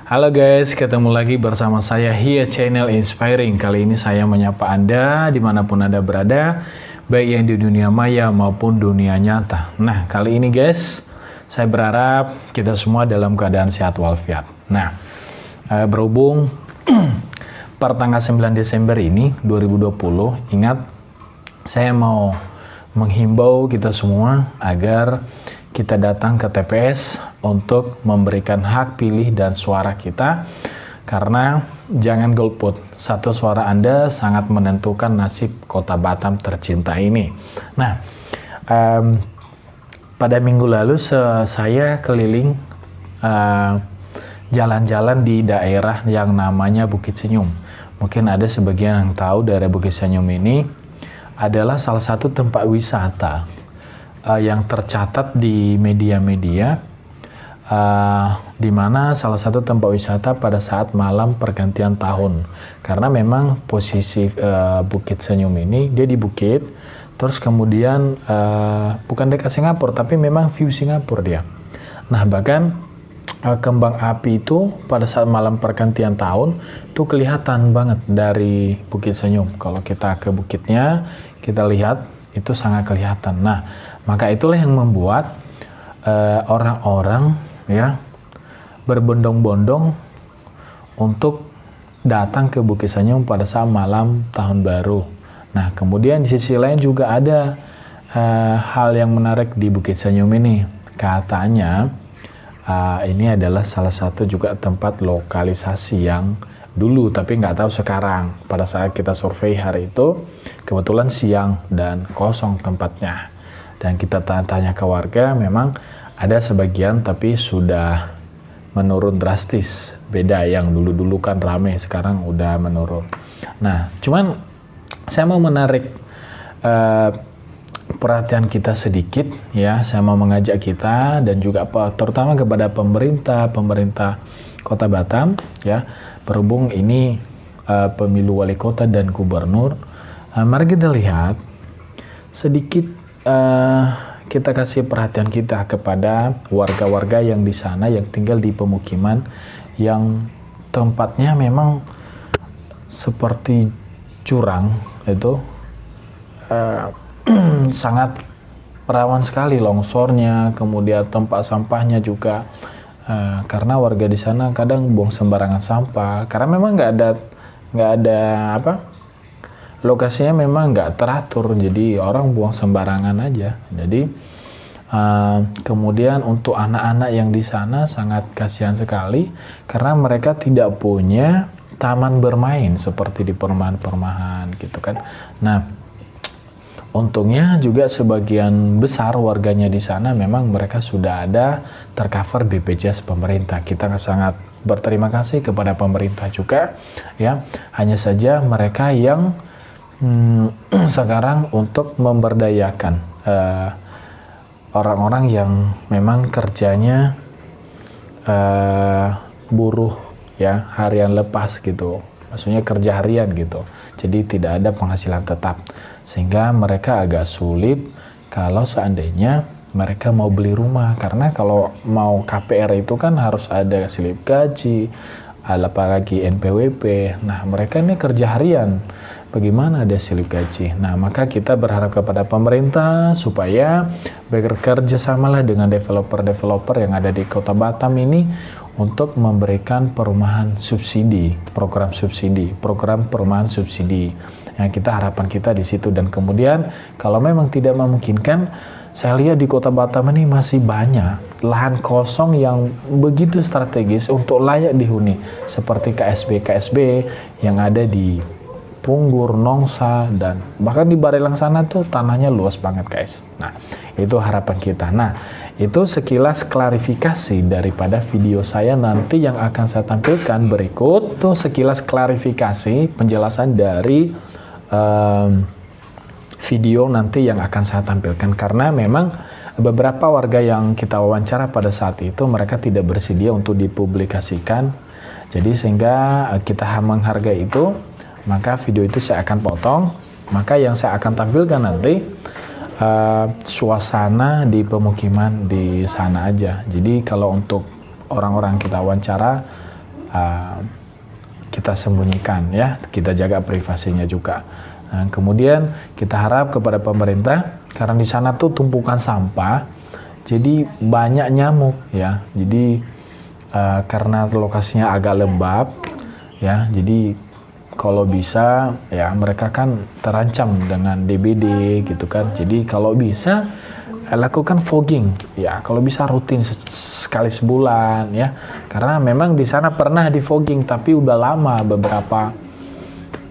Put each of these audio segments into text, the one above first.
Halo guys, ketemu lagi bersama saya Hia Channel Inspiring. Kali ini saya menyapa Anda dimanapun Anda berada, baik yang di dunia maya maupun dunia nyata. Nah, kali ini guys, saya berharap kita semua dalam keadaan sehat walafiat. Nah, berhubung per tanggal 9 Desember ini 2020, ingat saya mau menghimbau kita semua agar kita datang ke TPS untuk memberikan hak pilih dan suara kita, karena jangan golput, satu suara Anda sangat menentukan nasib Kota Batam tercinta ini. Nah, pada minggu lalu saya keliling jalan-jalan di daerah yang namanya Bukit Senyum. Mungkin ada sebagian yang tahu daerah Bukit Senyum ini adalah salah satu tempat wisata yang tercatat di media-media, di mana salah satu tempat wisata pada saat malam pergantian tahun. Karena memang posisi Bukit Senyum ini, dia di bukit, terus kemudian bukan dekat Singapura, tapi memang view Singapura dia. Nah, bahkan kembang api itu pada saat malam pergantian tahun itu kelihatan banget dari Bukit Senyum. Kalau kita ke bukitnya, kita lihat itu sangat kelihatan. Nah, maka itulah yang membuat orang-orang ya berbondong-bondong untuk datang ke Bukit Senyum pada saat malam tahun baru. Nah, kemudian di sisi lain juga ada hal yang menarik di Bukit Senyum ini. Katanya ini adalah salah satu juga tempat lokalisasi yang dulu, tapi nggak tahu sekarang. Pada saat kita survei hari itu, kebetulan siang dan kosong tempatnya. Dan kita tanya ke warga, memang ada sebagian tapi sudah menurun drastis. Beda yang dulu-dulu kan rame, sekarang udah menurun. Nah, cuman saya mau menarik perhatian kita sedikit ya. Saya mau mengajak kita dan juga terutama kepada pemerintah Kota Batam ya. Berhubung ini pemilu wali kota dan gubernur, mari kita lihat sedikit, kita kasih perhatian kita kepada warga-warga yang di sana yang tinggal di pemukiman yang tempatnya memang seperti jurang itu, sangat rawan sekali longsornya, kemudian tempat sampahnya juga, karena warga di sana kadang buang sembarangan sampah karena memang nggak ada lokasinya memang nggak teratur, jadi orang buang sembarangan aja. Jadi kemudian untuk anak-anak yang di sana sangat kasihan sekali karena mereka tidak punya taman bermain seperti di perumahan-perumahan gitu kan. Nah, untungnya juga sebagian besar warganya di sana memang mereka sudah ada tercover BPJS pemerintah. Kita sangat berterima kasih kepada pemerintah juga ya. Hanya saja mereka yang sekarang untuk memberdayakan orang-orang yang memang kerjanya buruh ya, harian lepas gitu, maksudnya kerja harian gitu, jadi tidak ada penghasilan tetap, sehingga mereka agak sulit kalau seandainya mereka mau beli rumah, karena kalau mau KPR itu kan harus ada slip gaji, apalagi NPWP. Nah, mereka ini kerja harian, bagaimana ada slip gaji? Nah, maka kita berharap kepada pemerintah supaya bekerja samalah dengan developer-developer yang ada di Kota Batam ini untuk memberikan perumahan subsidi, program perumahan subsidi. Yang kita harapan kita di situ. Dan kemudian kalau memang tidak memungkinkan, saya lihat di Kota Batam ini masih banyak lahan kosong yang begitu strategis untuk layak dihuni, seperti KSB yang ada di Punggur, Nongsa, dan bahkan di Barelang sana tuh tanahnya luas banget guys. Nah, itu harapan kita. Nah, itu sekilas klarifikasi daripada video saya nanti yang akan saya tampilkan berikut. Itu sekilas klarifikasi penjelasan dari video nanti yang akan saya tampilkan, karena memang beberapa warga yang kita wawancara pada saat itu mereka tidak bersedia untuk dipublikasikan. Jadi sehingga kita menghargai itu, maka video itu saya akan potong. Maka yang saya akan tampilkan nanti suasana di pemukiman di sana aja. Jadi kalau untuk orang-orang kita wawancara kita sembunyikan ya, kita jaga privasinya juga. Nah, kemudian kita harap kepada pemerintah, karena di sana tuh tumpukan sampah, jadi banyak nyamuk ya. Jadi karena lokasinya agak lembab ya, jadi kalau bisa ya mereka kan terancam dengan DBD gitu kan. Jadi kalau bisa lakukan fogging ya, kalau bisa rutin sekali sebulan ya, karena memang di sana pernah di fogging tapi udah lama, beberapa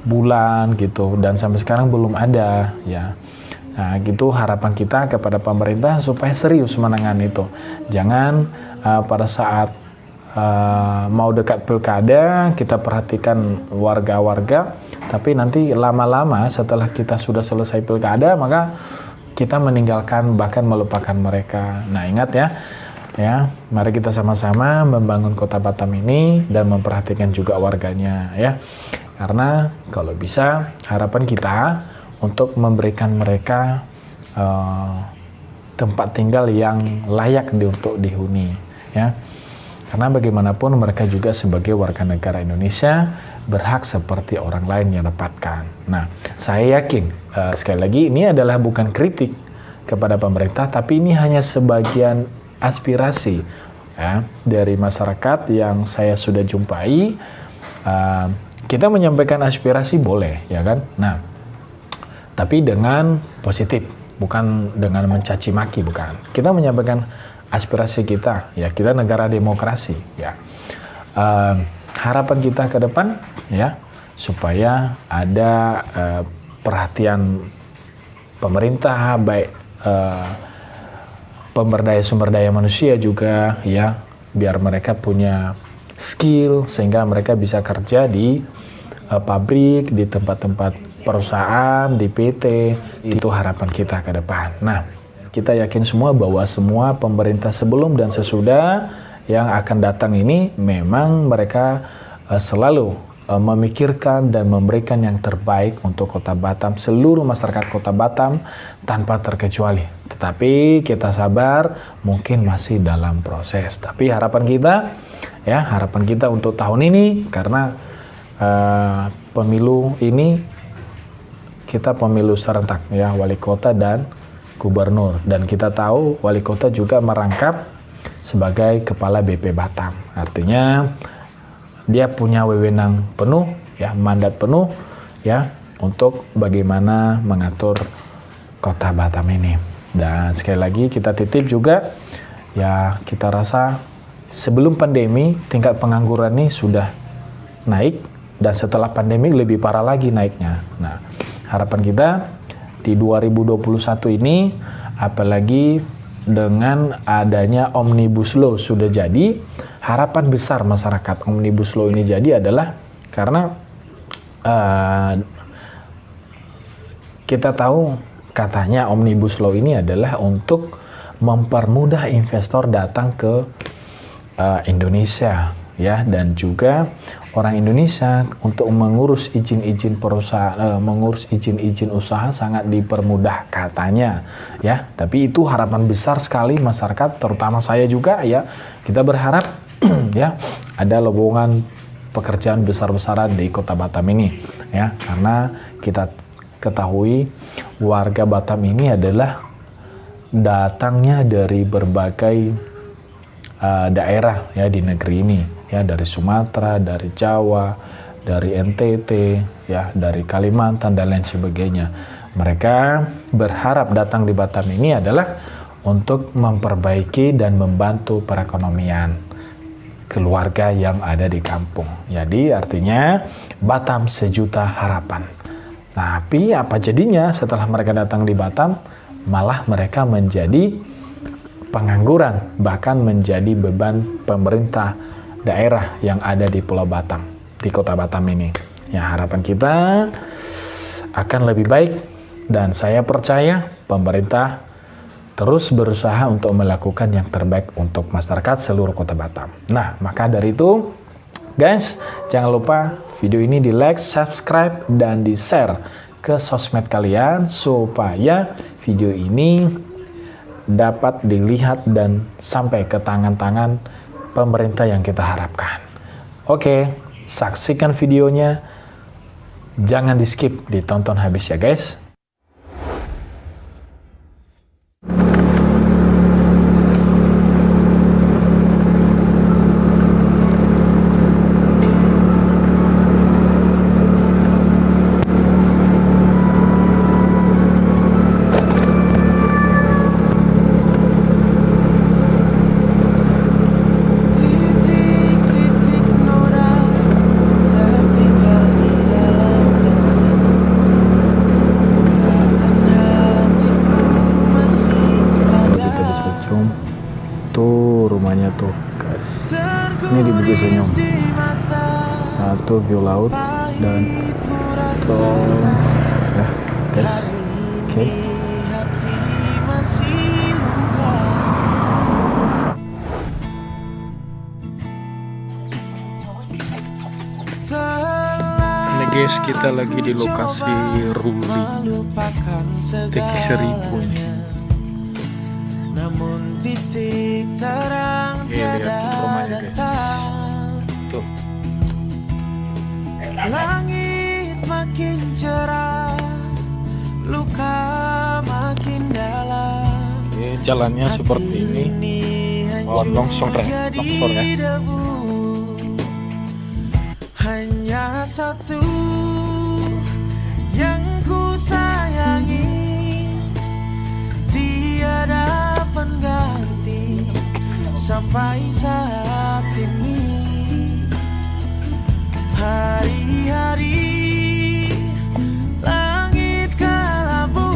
bulan gitu, dan sampai sekarang belum ada ya. Nah gitu harapan kita kepada pemerintah supaya serius menangani itu. Jangan pada saat mau dekat pilkada kita perhatikan warga-warga, tapi nanti lama-lama setelah kita sudah selesai pilkada maka kita meninggalkan, bahkan melupakan mereka. Nah ingat ya, mari kita sama-sama membangun kota Batam ini dan memperhatikan juga warganya ya. Karena kalau bisa harapan kita untuk memberikan mereka tempat tinggal yang layak untuk dihuni ya. Karena bagaimanapun mereka juga sebagai warga negara Indonesia berhak seperti orang lain yang dapatkan. Nah, saya yakin sekali lagi ini adalah bukan kritik kepada pemerintah, tapi ini hanya sebagian aspirasi ya, dari masyarakat yang saya sudah jumpai. Kita menyampaikan aspirasi boleh, ya kan? Nah, tapi dengan positif, bukan dengan mencaci maki, bukan. Kita menyampaikan aspirasi kita, ya kita negara demokrasi, ya. Harapan kita ke depan ya supaya ada perhatian pemerintah, baik sumber daya manusia juga ya, biar mereka punya skill sehingga mereka bisa kerja di pabrik, di tempat-tempat perusahaan, di PT. Itu harapan kita ke depan. Nah, kita yakin semua bahwa semua pemerintah sebelum dan sesudah yang akan datang ini memang mereka selalu memikirkan dan memberikan yang terbaik untuk Kota Batam, seluruh masyarakat Kota Batam tanpa terkecuali. Tetapi kita sabar, mungkin masih dalam proses. Tapi harapan kita untuk tahun ini, karena pemilu ini kita pemilu serentak ya, wali kota dan gubernur, dan kita tahu wali kota juga merangkap sebagai kepala BP Batam. Artinya dia punya wewenang penuh ya, mandat penuh ya untuk bagaimana mengatur Kota Batam ini. Dan sekali lagi kita titip juga ya, kita rasa sebelum pandemi tingkat pengangguran ini sudah naik, dan setelah pandemi lebih parah lagi naiknya. Nah, harapan kita di 2021 ini, apalagi dengan adanya Omnibus Law sudah jadi, harapan besar masyarakat Omnibus Law ini jadi adalah karena kita tahu katanya Omnibus Law ini adalah untuk mempermudah investor datang ke Indonesia ya, dan juga orang Indonesia untuk mengurus izin-izin perusahaan, mengurus izin-izin usaha sangat dipermudah katanya ya. Tapi itu harapan besar sekali masyarakat, terutama saya juga ya. Kita berharap ya ada lowongan pekerjaan besar-besaran di Kota Batam ini ya, karena kita ketahui warga Batam ini adalah datangnya dari berbagai daerah ya di negeri ini ya, dari Sumatera, dari Jawa, dari NTT ya, dari Kalimantan dan lain sebagainya. Mereka berharap datang di Batam ini adalah untuk memperbaiki dan membantu perekonomian keluarga yang ada di kampung. Jadi artinya Batam sejuta harapan. Tapi apa jadinya setelah mereka datang di Batam? Malah mereka menjadi pengangguran, bahkan menjadi beban pemerintah daerah yang ada di Pulau Batam, di Kota Batam ini. Ya, harapan kita akan lebih baik, dan saya percaya pemerintah terus berusaha untuk melakukan yang terbaik untuk masyarakat seluruh Kota Batam. Nah, maka dari itu, guys, jangan lupa video ini di like, subscribe, dan di share ke sosmed kalian supaya video ini dapat dilihat dan sampai ke tangan-tangan pemerintah yang kita harapkan. Oke, saksikan videonya. Jangan di skip, ditonton habis ya guys. Tuh rumahnya tuh guys, ini di Bukit Senyum. Nah tuh view laut dan tuh ya guys. Oke. Ini guys, kita lagi di lokasi Ruli Teki 1000 ini. Namun titik terang tiada datang. Tuh. Langit makin cerah, luka makin dalam. Ini jalannya seperti ini. Oh, longsor ya. Hanya satu yang ku sayangi, tiada pengganti sampai saat ini. Hari-hari langit kelabu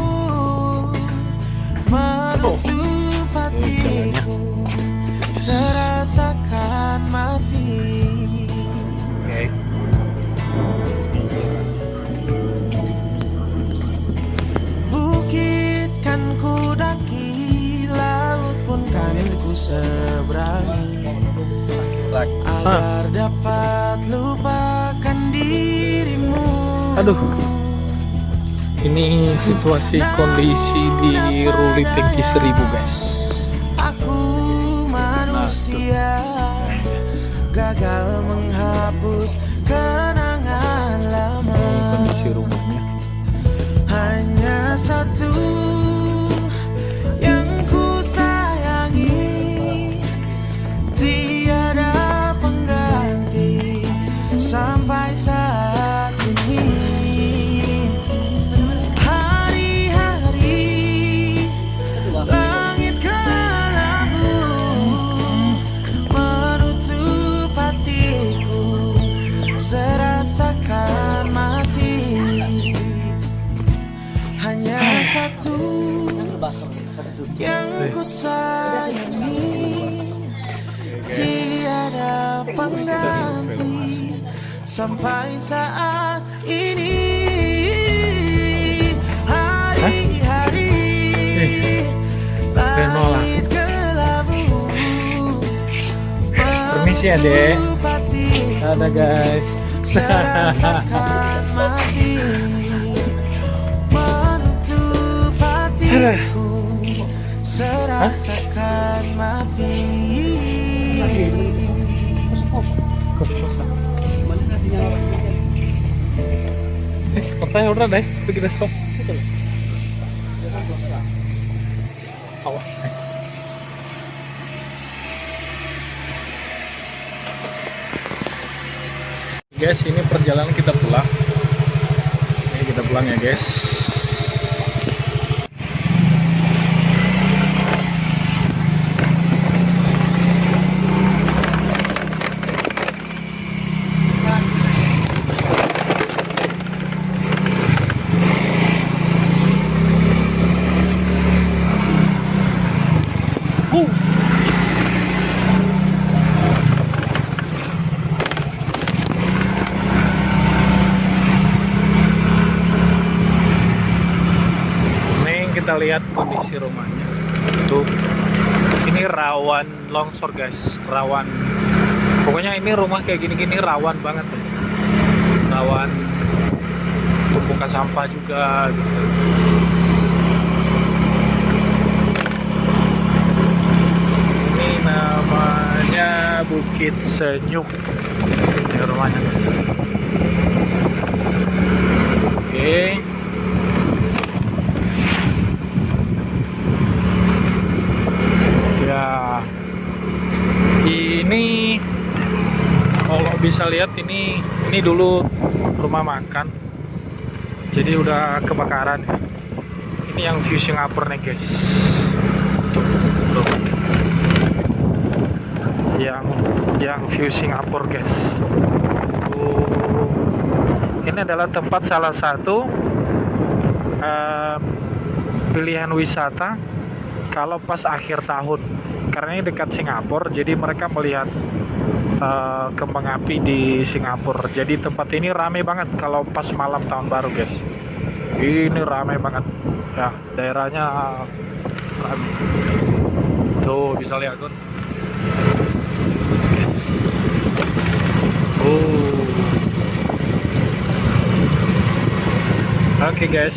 menutup hatiku, serasakan mati. Bukit kan ku daki, laut pun kan ku seberangi, agar dapat lupakan dirimu. Aduh, ini situasi kondisi di Ruli Teki 1000 guys. Aku manusia gagal menghapus kenangan lama. Kondisi rumahnya. Hanya satu yang ku sayangi, tiada pengganti sampai saat ini. Hari-hari langit kelabu menutup hatiku, serasakan mati. Hanya satu yang ku sayangi, tiada pengganti sampai saat ini. Hari-hari langit kelabu Permisi ya dek. Ada guys. serasakan mati, menutup hatiku, serasakan mati. Katanya udah deh, pergi besok. Awas. Guys, ini perjalanan kita pulang. Ini kita pulang ya guys. Kita lihat kondisi rumahnya. Tuh, ini rawan longsor guys, rawan. Pokoknya ini rumah kayak gini-gini rawan banget, rawan tumpukan sampah juga gitu. Ini namanya namanya Bukit Senyum. Ini rumahnya guys. Oke. Ya, ini kalau bisa lihat ini dulu rumah makan. Jadi udah kebakaran. Ini yang view Singapura nih guys. Tuh. Yang view Singapura guys. Ini adalah tempat salah satu pilihan wisata kalau pas akhir tahun, karena ini dekat Singapura, jadi mereka melihat kembang api di Singapura. Jadi tempat ini ramai banget kalau pas malam tahun baru guys. Ini ramai banget ya, daerahnya ramai. Tuh bisa lihat kan. Oke guys,